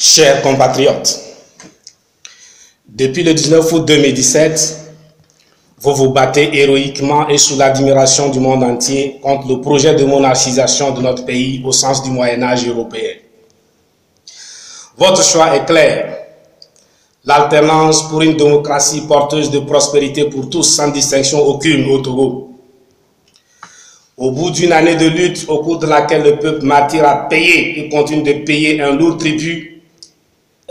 Chers compatriotes, depuis le 19 août 2017, vous vous battez héroïquement et sous l'admiration du monde entier contre le projet de monarchisation de notre pays au sens du Moyen-Âge européen. Votre choix est clair, l'alternance pour une démocratie porteuse de prospérité pour tous sans distinction aucune au Togo. Au bout d'une année de lutte au cours de laquelle le peuple martyr a payé et continue de payer un lourd tribut,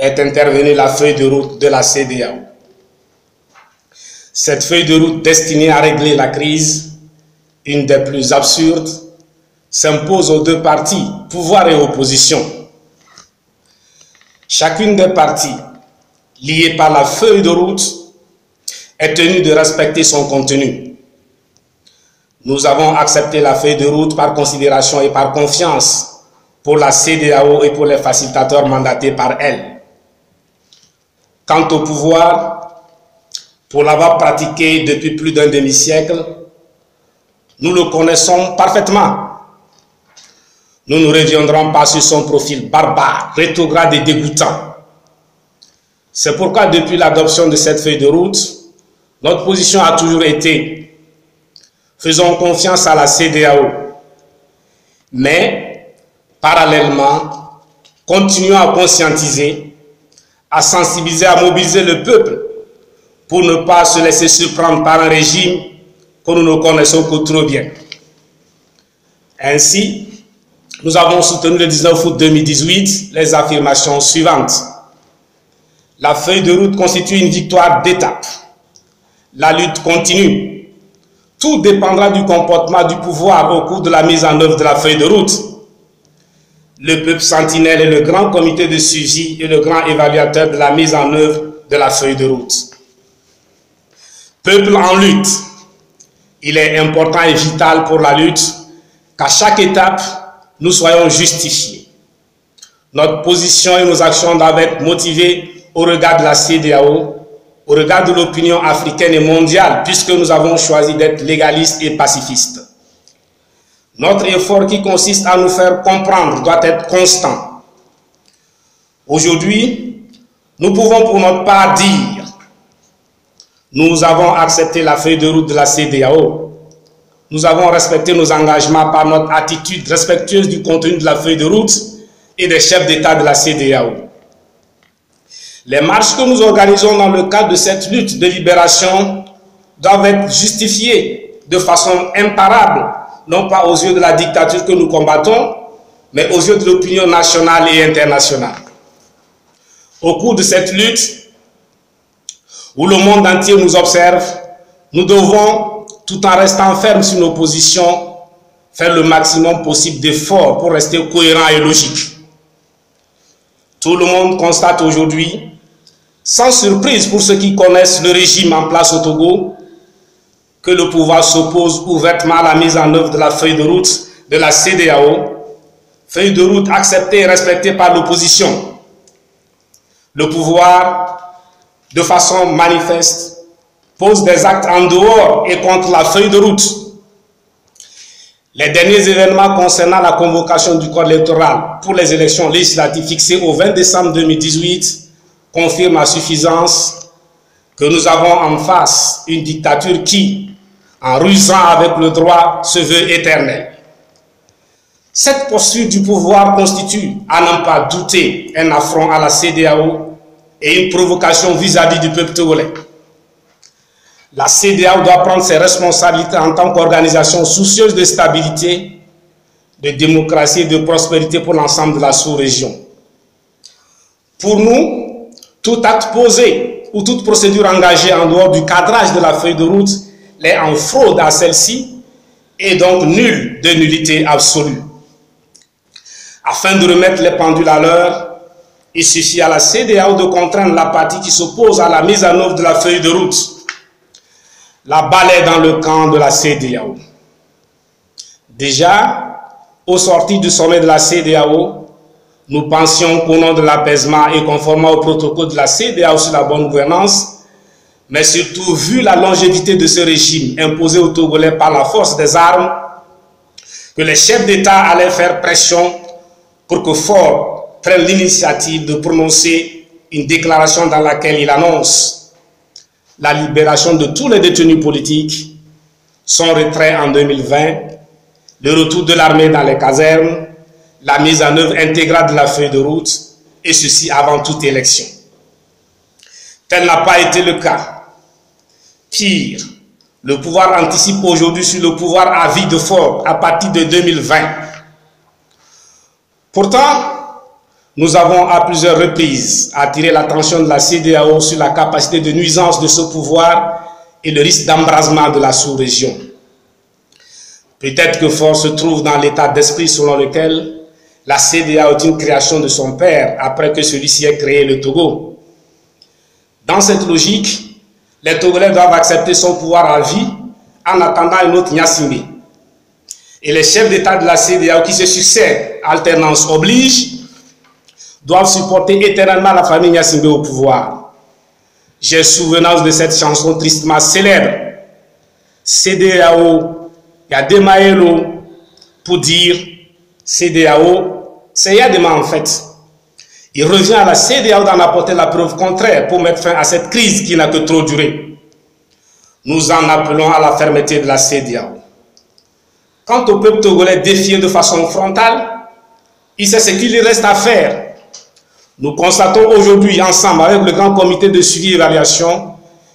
est intervenue la feuille de route de la CEDEAO. Cette feuille de route destinée à régler la crise, une des plus absurdes, s'impose aux deux parties, pouvoir et opposition. Chacune des parties, liée par la feuille de route, est tenue de respecter son contenu. Nous avons accepté la feuille de route par considération et par confiance pour la CEDEAO et pour les facilitateurs mandatés par elle. Quant au pouvoir, pour l'avoir pratiqué depuis plus d'un demi-siècle, nous le connaissons parfaitement. Nous ne reviendrons pas sur son profil barbare, rétrograde et dégoûtant. C'est pourquoi depuis l'adoption de cette feuille de route, notre position a toujours été: faisons confiance à la CEDEAO, mais parallèlement, continuons à conscientiser, à sensibiliser, à mobiliser le peuple pour ne pas se laisser surprendre par un régime que nous ne connaissons que trop bien. Ainsi, nous avons soutenu le 19 août 2018 les affirmations suivantes. La feuille de route constitue une victoire d'étape. La lutte continue. Tout dépendra du comportement du pouvoir au cours de la mise en œuvre de la feuille de route. Le peuple sentinelle est le grand comité de suivi et le grand évaluateur de la mise en œuvre de la feuille de route. Peuple en lutte, il est important et vital pour la lutte qu'à chaque étape, nous soyons justifiés. Notre position et nos actions doivent être motivées au regard de la CEDEAO, au regard de l'opinion africaine et mondiale, puisque nous avons choisi d'être légalistes et pacifistes. Notre effort qui consiste à nous faire comprendre doit être constant. Aujourd'hui, nous pouvons pour notre part dire: nous avons accepté la feuille de route de la CEDEAO. Nous avons respecté nos engagements par notre attitude respectueuse du contenu de la feuille de route et des chefs d'État de la CEDEAO. Les marches que nous organisons dans le cadre de cette lutte de libération doivent être justifiées de façon imparable, non pas aux yeux de la dictature que nous combattons, mais aux yeux de l'opinion nationale et internationale. Au cours de cette lutte, où le monde entier nous observe, nous devons, tout en restant fermes sur nos positions, faire le maximum possible d'efforts pour rester cohérents et logiques. Tout le monde constate aujourd'hui, sans surprise pour ceux qui connaissent le régime en place au Togo, que le pouvoir s'oppose ouvertement à la mise en œuvre de la feuille de route de la CEDEAO, feuille de route acceptée et respectée par l'opposition. Le pouvoir, de façon manifeste, pose des actes en dehors et contre la feuille de route. Les derniers événements concernant la convocation du corps électoral pour les élections législatives fixées au 20 décembre 2018 confirment à suffisance que nous avons en face une dictature qui, en rusant avec le droit, se veut éternelle. Cette posture du pouvoir constitue, à n'en pas douter, un affront à la CEDEAO et une provocation vis-à-vis du peuple togolais. La CEDEAO doit prendre ses responsabilités en tant qu'organisation soucieuse de stabilité, de démocratie et de prospérité pour l'ensemble de la sous-région. Pour nous, tout acte posé ou toute procédure engagée en dehors du cadrage de la feuille de route est en fraude à celle-ci et donc nulle de nullité absolue. Afin de remettre les pendules à l'heure, il suffit à la CEDEAO de contraindre la partie qui s'oppose à la mise en œuvre de la feuille de route. La balle est dans le camp de la CEDEAO. Déjà, au sortir du sommet de la CEDEAO, nous pensions qu'au nom de l'apaisement et conformément au protocole de la CEDEAO sur la bonne gouvernance, mais surtout vu la longévité de ce régime imposé aux Togolais par la force des armes, que les chefs d'État allaient faire pression pour que fort prenne l'initiative de prononcer une déclaration dans laquelle il annonce la libération de tous les détenus politiques, son retrait en 2020, le retour de l'armée dans les casernes, la mise en œuvre intégrale de la feuille de route, et ceci avant toute élection. Tel n'a pas été le cas. Pire, le pouvoir anticipe aujourd'hui sur le pouvoir à vie de force à partir de 2020. Pourtant, nous avons à plusieurs reprises attiré l'attention de la CEDEAO sur la capacité de nuisance de ce pouvoir et le risque d'embrasement de la sous-région. Peut-être que force se trouve dans l'état d'esprit selon lequel la CEDEAO est une création de son père après que celui-ci ait créé le Togo. Dans cette logique, les Togolais doivent accepter son pouvoir à vie en attendant un autre Gnassingbé. Et les chefs d'État de la CEDEAO qui se succèdent, alternance oblige, doivent supporter éternellement la famille Gnassingbé au pouvoir. J'ai souvenance de cette chanson tristement célèbre. CEDEAO, Yademaelo, pour dire CEDEAO, c'est Yadema en fait. Il revient à la CEDEAO d'en apporter la preuve contraire pour mettre fin à cette crise qui n'a que trop duré. Nous en appelons à la fermeté de la CEDEAO. Quant au peuple togolais défié de façon frontale, il sait ce qu'il lui reste à faire. Nous constatons aujourd'hui ensemble avec le grand comité de suivi et évaluation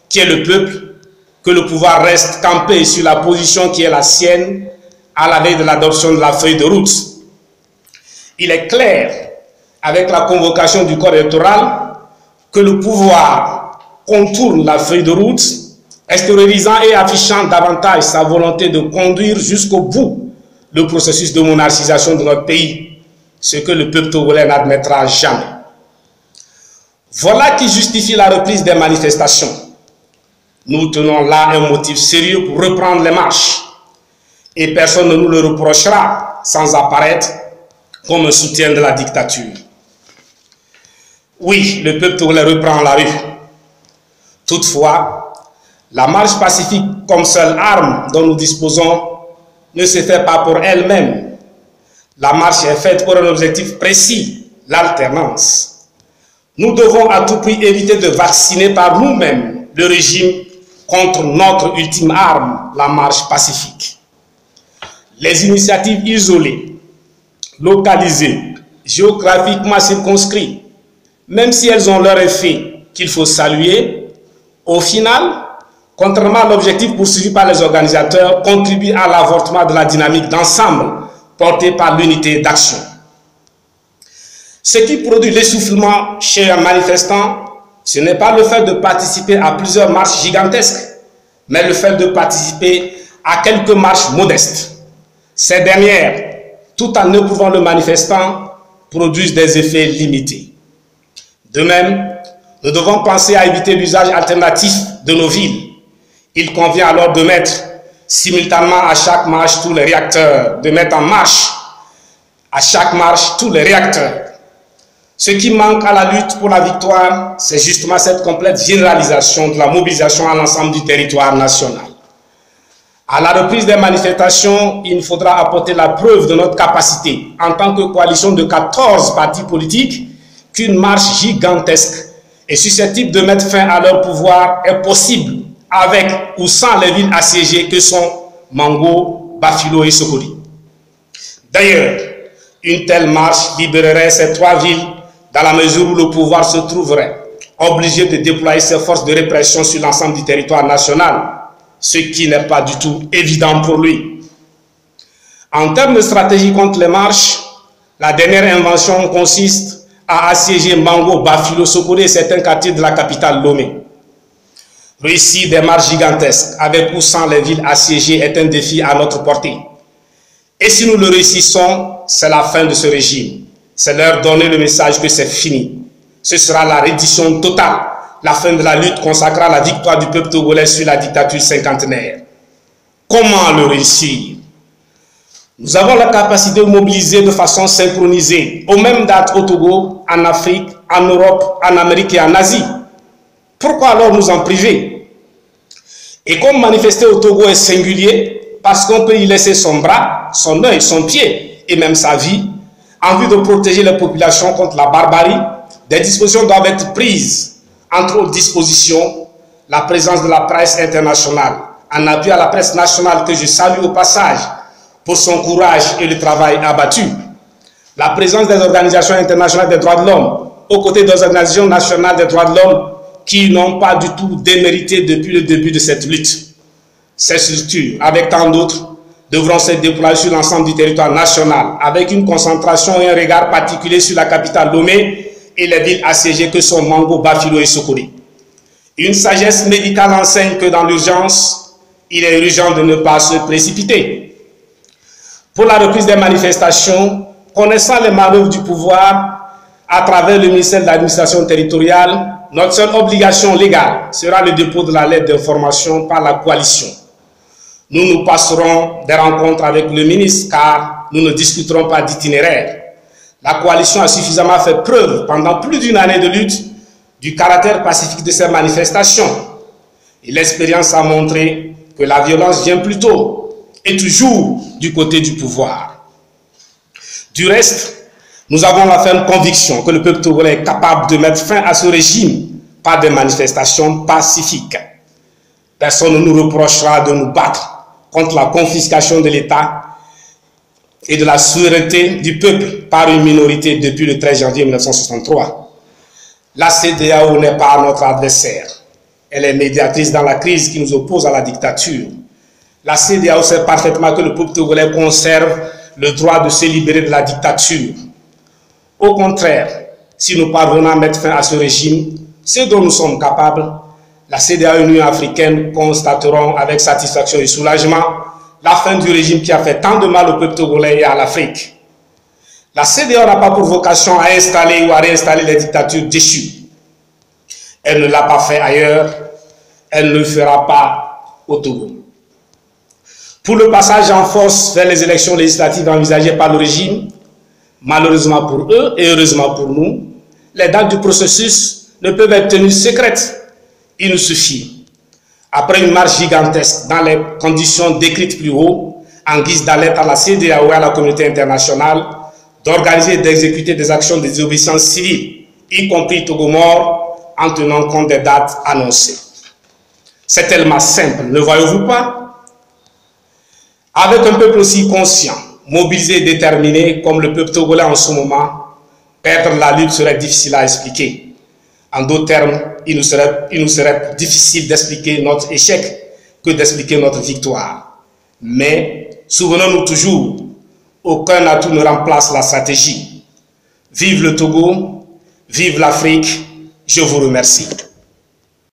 qui est le peuple, que le pouvoir reste campé sur la position qui est la sienne à la veille de l'adoption de la feuille de route. Il est clair, avec la convocation du corps électoral, que le pouvoir contourne la feuille de route, extériorisant et affichant davantage sa volonté de conduire jusqu'au bout le processus de monarchisation de notre pays, ce que le peuple togolais n'admettra jamais. Voilà qui justifie la reprise des manifestations. Nous tenons là un motif sérieux pour reprendre les marches. Et personne ne nous le reprochera sans apparaître comme un soutien de la dictature. Oui, le peuple togolais reprend la rue. Toutefois, la marche pacifique comme seule arme dont nous disposons ne se fait pas pour elle-même. La marche est faite pour un objectif précis, l'alternance. Nous devons à tout prix éviter de vacciner par nous-mêmes le régime contre notre ultime arme, la marche pacifique. Les initiatives isolées, localisées, géographiquement circonscrites, même si elles ont leur effet qu'il faut saluer, au final, contrairement à l'objectif poursuivi par les organisateurs, contribuent à l'avortement de la dynamique d'ensemble portée par l'unité d'action. Ce qui produit l'essoufflement chez un manifestant, ce n'est pas le fait de participer à plusieurs marches gigantesques, mais le fait de participer à quelques marches modestes. Ces dernières, tout en éprouvant le manifestant, produisent des effets limités. De même, nous devons penser à éviter l'usage alternatif de nos villes. Il convient alors de mettre simultanément à chaque marche tous les réacteurs, de mettre en marche à chaque marche tous les réacteurs. Ce qui manque à la lutte pour la victoire, c'est justement cette complète généralisation de la mobilisation à l'ensemble du territoire national. À la reprise des manifestations, il nous faudra apporter la preuve de notre capacité, en tant que coalition de 14 partis politiques, qu'une marche gigantesque est susceptible de mettre fin à leur pouvoir est possible, avec ou sans les villes assiégées que sont Mango, Bafilo et Sokoli. D'ailleurs, une telle marche libérerait ces trois villes dans la mesure où le pouvoir se trouverait obligé de déployer ses forces de répression sur l'ensemble du territoire national, ce qui n'est pas du tout évident pour lui. En termes de stratégie contre les marches, la dernière invention consiste à assiéger Mango, Bafilo, Sokoli et certains quartiers de la capitale Lomé. Réussir des marches gigantesques avec ou sans les villes assiégées est un défi à notre portée. Et si nous le réussissons, c'est la fin de ce régime. C'est leur donner le message que c'est fini. Ce sera la reddition totale, la fin de la lutte consacrée à la victoire du peuple togolais sur la dictature cinquantenaire. Comment le réussir? Nous avons la capacité de mobiliser de façon synchronisée, aux mêmes dates au Togo, en Afrique, en Europe, en Amérique et en Asie. Pourquoi alors nous en priver? Et comme manifester au Togo est singulier, parce qu'on peut y laisser son bras, son œil, son pied et même sa vie, En vue de protéger les populations contre la barbarie, des dispositions doivent être prises. Entre autres dispositions, la présence de la presse internationale, en appui à la presse nationale que je salue au passage pour son courage et le travail abattu. La présence des organisations internationales des droits de l'homme, aux côtés des organisations nationales des droits de l'homme qui n'ont pas du tout démérité depuis le début de cette lutte. Ces structures, avec tant d'autres, devront se déployer sur l'ensemble du territoire national, avec une concentration et un regard particulier sur la capitale Lomé et les villes assiégées que sont Mango, Bafilo et Sokoli. Une sagesse médicale enseigne que dans l'urgence, il est urgent de ne pas se précipiter. Pour la reprise des manifestations, connaissant les manœuvres du pouvoir à travers le ministère de l'administration territoriale, notre seule obligation légale sera le dépôt de la lettre d'information par la coalition. Nous passerons des rencontres avec le ministre car nous ne discuterons pas d'itinéraire. La coalition a suffisamment fait preuve pendant plus d'une année de lutte du caractère pacifique de ces manifestations. Et l'expérience a montré que la violence vient plutôt et toujours du côté du pouvoir. Du reste, nous avons la ferme conviction que le peuple togolais est capable de mettre fin à ce régime par des manifestations pacifiques. Personne ne nous reprochera de nous battre contre la confiscation de l'État et de la souveraineté du peuple par une minorité depuis le 13 janvier 1963. La CEDEAO n'est pas notre adversaire. Elle est médiatrice dans la crise qui nous oppose à la dictature. La CEDEAO sait parfaitement que le peuple togolais conserve le droit de se libérer de la dictature. Au contraire, si nous parvenons à mettre fin à ce régime, ce dont nous sommes capables, la CEDEAO et l'Union africaine constateront avec satisfaction et soulagement la fin du régime qui a fait tant de mal au peuple togolais et à l'Afrique. La CEDEAO n'a pas pour vocation à installer ou à réinstaller les dictatures déchues. Elle ne l'a pas fait ailleurs, elle ne le fera pas au Togo. Pour le passage en force vers les élections législatives envisagées par le régime, malheureusement pour eux et heureusement pour nous, les dates du processus ne peuvent être tenues secrètes. Il nous suffit, après une marche gigantesque dans les conditions décrites plus haut, en guise d'alerte à la CEDEAO et à la communauté internationale, d'organiser et d'exécuter des actions de désobéissance civile, y compris Togo-Mort, en tenant compte des dates annoncées. C'est tellement simple, ne voyez-vous pas? Avec un peuple aussi conscient, mobilisé et déterminé comme le peuple togolais en ce moment, perdre la lutte serait difficile à expliquer. En d'autres termes, il nous serait difficile d'expliquer notre échec que d'expliquer notre victoire. Mais souvenons-nous toujours, aucun atout ne remplace la stratégie. Vive le Togo, vive l'Afrique, je vous remercie.